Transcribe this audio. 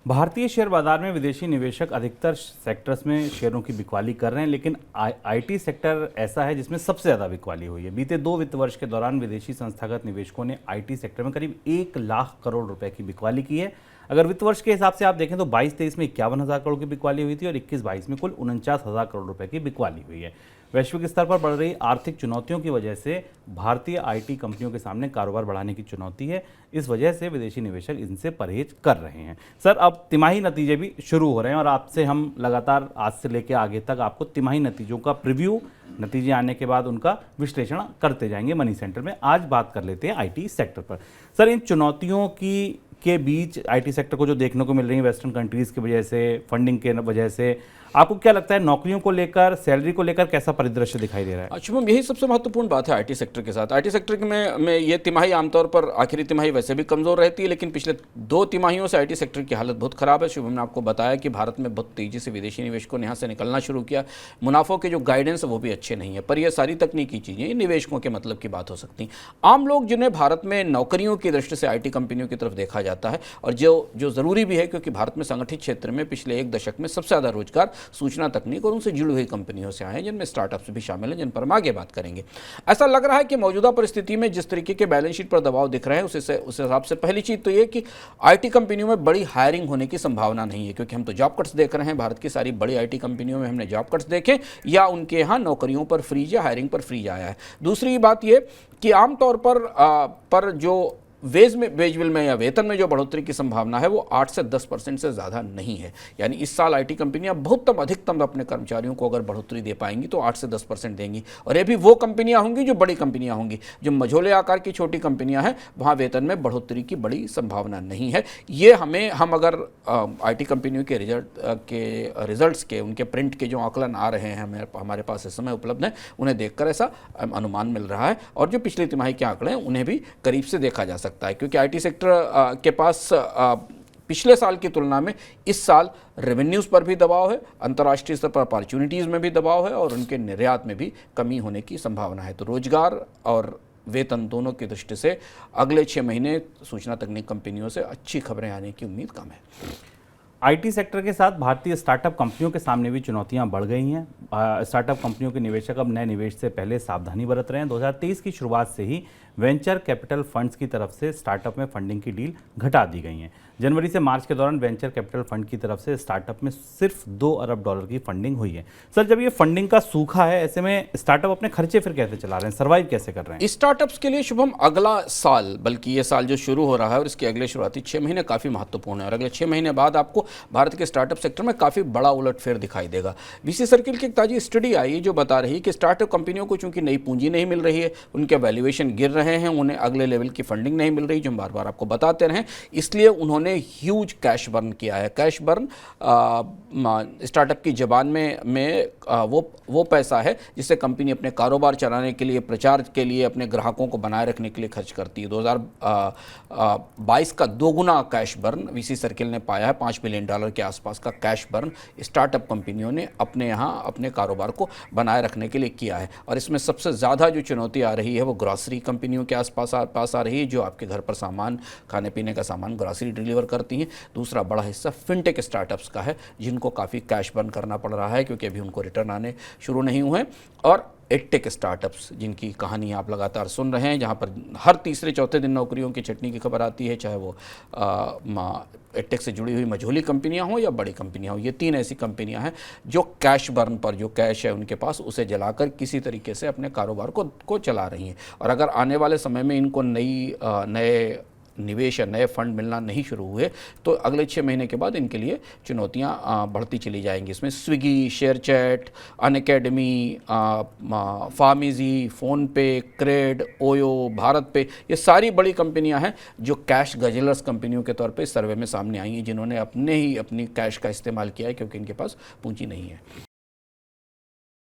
भारतीय शेयर बाजार में विदेशी निवेशक अधिकतर सेक्टर्स में शेयरों की बिकवाली कर रहे हैं, लेकिन आईटी सेक्टर ऐसा है जिसमें सबसे ज़्यादा बिकवाली हुई है। बीते 2 वित्त वर्ष के दौरान विदेशी संस्थागत निवेशकों ने आईटी सेक्टर में करीब 1 लाख करोड़ रुपए की बिकवाली की है। अगर वित्त वर्ष के हिसाब से आप देखें तो 22-23 में 51,000 करोड़ की बिकवाली हुई थी और 21-22 में कुल 49,000 करोड़ रुपए की बिकवाली हुई है। वैश्विक स्तर पर बढ़ रही आर्थिक चुनौतियों की वजह से भारतीय आईटी कंपनियों के सामने कारोबार बढ़ाने की चुनौती है। इस वजह से विदेशी निवेशक इनसे परहेज कर रहे हैं। सर, अब तिमाही नतीजे भी शुरू हो रहे हैं और आपसे हम लगातार आज से लेकर आगे तक आपको तिमाही नतीजों का प्रीव्यू, नतीजे आने के बाद उनका विश्लेषण करते जाएंगे मनी सेंटर में। आज बात कर लेते हैं आईटी सेक्टर पर। सर, इन चुनौतियों के बीच आईटी सेक्टर को जो देखने को मिल रही है वेस्टर्न कंट्रीज़ की वजह से, फंडिंग के वजह से, आपको क्या लगता है नौकरियों को लेकर, सैलरी को लेकर कैसा परिदृश्य दिखाई दे रहा है? शुभम, यही सबसे महत्वपूर्ण बात है आईटी सेक्टर के साथ। आईटी सेक्टर में ये तिमाही आमतौर पर आखिरी तिमाही वैसे भी कमज़ोर रहती है, लेकिन पिछले 2 तिमाहियों से आईटी सेक्टर की हालत बहुत ख़राब है। शुभम ने आपको बताया कि भारत में बहुत तेज़ी से विदेशी निवेशकों ने यहाँ से निकलना शुरू किया। मुनाफों के जो गाइडेंस है वो भी अच्छे नहीं है, पर ये सारी तकनीकी चीज़ें ये निवेशकों के मतलब की बात हो सकती हैं। आम लोग जिन्हें भारत में नौकरियों की दृष्टि से आईटी कंपनियों की तरफ देखा जाता है, और जो ज़रूरी भी है, क्योंकि भारत में संगठित क्षेत्र में पिछले 1 दशक में सबसे ज़्यादा रोजगार सूचना तकनीक और उनसे जुड़ी हुई कंपनियों से आए हैं, जिनमें स्टार्टअप्स भी शामिल हैं, जिन पर हम आगे बात करेंगे। ऐसा लग रहा है कि मौजूदा परिस्थिति में जिस तरीके के बैलेंस शीट पर दबाव दिख रहे हैं, उस हिसाब से पहली चीज़ तो ये कि आईटी कंपनियों में बड़ी हायरिंग होने की संभावना नहीं है, क्योंकि हम तो जॉब कट्स देख रहे हैं। भारत की सारी बड़ी आईटी कंपनियों में हमने जॉब कट्स देखे, या उनके यहाँ नौकरियों पर फ्रीज या हायरिंग पर फ्रीज आया है। दूसरी बात ये कि आमतौर पर जो वेज बिल में या वेतन में जो बढ़ोतरी की संभावना है वो 8 से 10% से ज़्यादा नहीं है। यानी इस साल आईटी कंपनियां बहुतम अधिकतम अपने कर्मचारियों को अगर बढ़ोतरी दे पाएंगी तो 8 से 10% देंगी, और ये भी वो कंपनियां होंगी जो बड़ी कंपनियां होंगी। जो मझोले आकार की छोटी कंपनियां हैं वहाँ वेतन में बढ़ोतरी की बड़ी संभावना नहीं है। ये हम अगर आईटी कंपनियों के रिजल्ट्स के, उनके प्रिंट के जो आकलन आ रहे हैं हमारे पास इस समय उपलब्ध हैं, उन्हें देखकर ऐसा अनुमान मिल रहा है। और जो पिछली तिमाही के आंकड़े हैं उन्हें भी करीब से देखा जा सकता है, क्योंकि आईटी सेक्टर के पास पिछले साल की तुलना में इस साल रेवेन्यूज़ पर भी दबाव है, अंतर्राष्ट्रीय स्तर पर अपॉर्चुनिटीज़ में भी दबाव है, और उनके निर्यात में भी कमी होने की संभावना है। तो रोजगार और वेतन दोनों की दृष्टि से अगले 6 महीने सूचना तकनीक कंपनियों से अच्छी खबरें आने की उम्मीद कम है। आईटी सेक्टर के साथ भारतीय स्टार्टअप कंपनियों के सामने भी चुनौतियां बढ़ गई हैं। स्टार्टअप कंपनियों के निवेशक अब नए निवेश से पहले सावधानी बरत रहे हैं। 2023 की शुरुआत से ही वेंचर कैपिटल फंड्स की तरफ से स्टार्टअप में फंडिंग की डील घटा दी गई हैं। जनवरी से मार्च के दौरान वेंचर कैपिटल फंड की तरफ से स्टार्टअप में सिर्फ $2 अरब की फंडिंग हुई है। सर, जब ये फंडिंग का सूखा है, ऐसे में स्टार्टअप अपने खर्चे फिर कैसे चला रहे हैं, सर्वाइव कैसे कर रहे हैं? स्टार्टअप्स के लिए शुभम अगला साल, बल्कि ये साल जो शुरू हो रहा है और इसके अगले शुरुआती 6 महीने काफ़ी महत्वपूर्ण है, और अगले 6 महीने बाद आपको भारत के स्टार्टअप सेक्टर में काफ़ी बड़ा उलटफेर दिखाई देगा। वीसी सर्किल की एक ताजी स्टडी आई जो बता रही है कि स्टार्टअप कंपनियों को चूंकि नई पूंजी नहीं मिल रही है, उनके वैल्यूएशन गिर रहे हैं, उन्हें अगले लेवल की फंडिंग नहीं मिल रही, जो हम बार बार आपको बताते रहे, इसलिए उन्होंने ह्यूज कैश बर्न किया है। कैश बर्न स्टार्टअप की ज़बान में वो पैसा है जिससे कंपनी अपने कारोबार चलाने के लिए, प्रचार के लिए, अपने ग्राहकों को बनाए रखने के लिए खर्च करती है। 2022 का 2 गुना कैश बर्न वीसी सर्किल ने पाया है। $5 बिलियन के आसपास का कैश बर्न स्टार्टअप कंपनियों ने अपने यहाँ अपने कारोबार को बनाए रखने के लिए किया है। और इसमें सबसे ज़्यादा जो चुनौती आ रही है वो ग्रॉसरी कंपनियों के पास आ रही है, जो आपके घर पर सामान, खाने पीने का सामान, ग्रॉसरी डिलीवर करती हैं। दूसरा बड़ा हिस्सा फिनटेक स्टार्टअप्स का है, जिनको काफ़ी कैश बर्न करना पड़ रहा है, क्योंकि अभी उनको रिटर्न आने शुरू नहीं हुए। और एडटेक स्टार्टअप्स, जिनकी कहानी आप लगातार सुन रहे हैं, जहां पर हर तीसरे चौथे दिन नौकरियों की छटनी की खबर आती है, चाहे वो एडटेक से जुड़ी हुई मझोली कंपनियां हों या बड़ी कंपनियां हों। ये 3 ऐसी कंपनियां हैं जो कैश बर्न पर, जो कैश है उनके पास, उसे जलाकर किसी तरीके से अपने कारोबार को चला रही हैं। और अगर आने वाले समय में इनको नए निवेश या नए फंड मिलना नहीं शुरू हुए तो अगले 6 महीने के बाद इनके लिए चुनौतियां बढ़ती चली जाएंगी। इसमें स्विगी, शेयरचैट, अनअकैडमी, फार्मिजी, फ़ोनपे, क्रेड, ओयो, भारत पे, ये सारी बड़ी कंपनियां हैं जो कैश गजलर्स कंपनियों के तौर पे सर्वे में सामने आई हैं, जिन्होंने अपनी कैश का इस्तेमाल किया है, क्योंकि इनके पास पूंजी नहीं है।